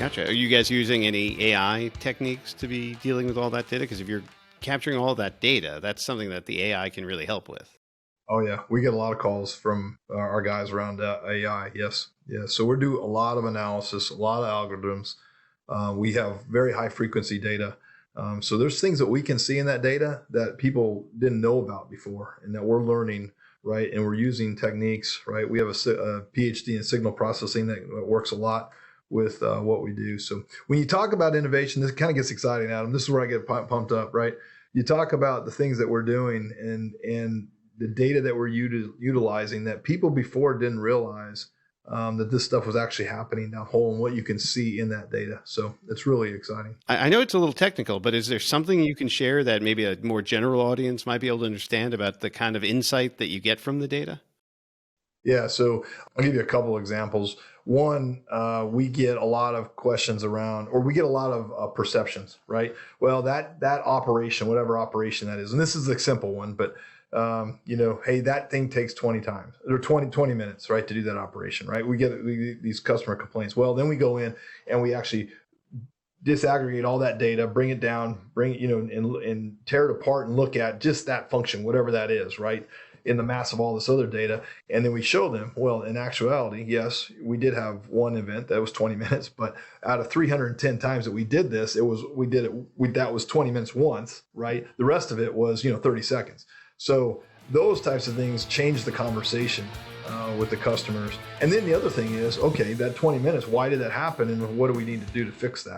Gotcha. Are you guys using any AI techniques to be dealing with all that data? Because if you're capturing all that data, that's something that the AI can really help with. Oh yeah, we get a lot of calls from our guys around AI. Yes, yeah. So we're doing a lot of analysis, a lot of algorithms. We have very high frequency data. So there's things that we can see in that data that people didn't know about before, and that we're learning, right? And we're using techniques, right? We have a PhD in signal processing that works a lot with what we do. So when you talk about innovation, this kind of gets exciting, Adam. This is where I get pumped up, right? You talk about the things that we're doing and the data that we're utilizing that people before didn't realize that this stuff was actually happening down hole and what you can see in that data. So it's really exciting. I know it's a little technical, but is there something you can share that maybe a more general audience might be able to understand about the kind of insight that you get from the data? Yeah, so I'll give you a couple examples. One, we get a lot of questions around, or we get a lot of perceptions, right? Well, that operation, whatever operation that is, and this is a simple one, but hey, that thing takes 20 times or 20 minutes, right, to do that operation, right? We get these customer complaints. Well, then we go in and we actually disaggregate all that data, bring it down, and tear it apart and look at just that function, whatever that is, right, in the mass of all this other data. And then we show them, well, in actuality, yes, we did have one event that was 20 minutes, but out of 310 times that we did this, that was 20 minutes once, right? The rest of it was, 30 seconds. So those types of things change the conversation with the customers. And then the other thing is, okay, that 20 minutes, why did that happen? And what do we need to do to fix that?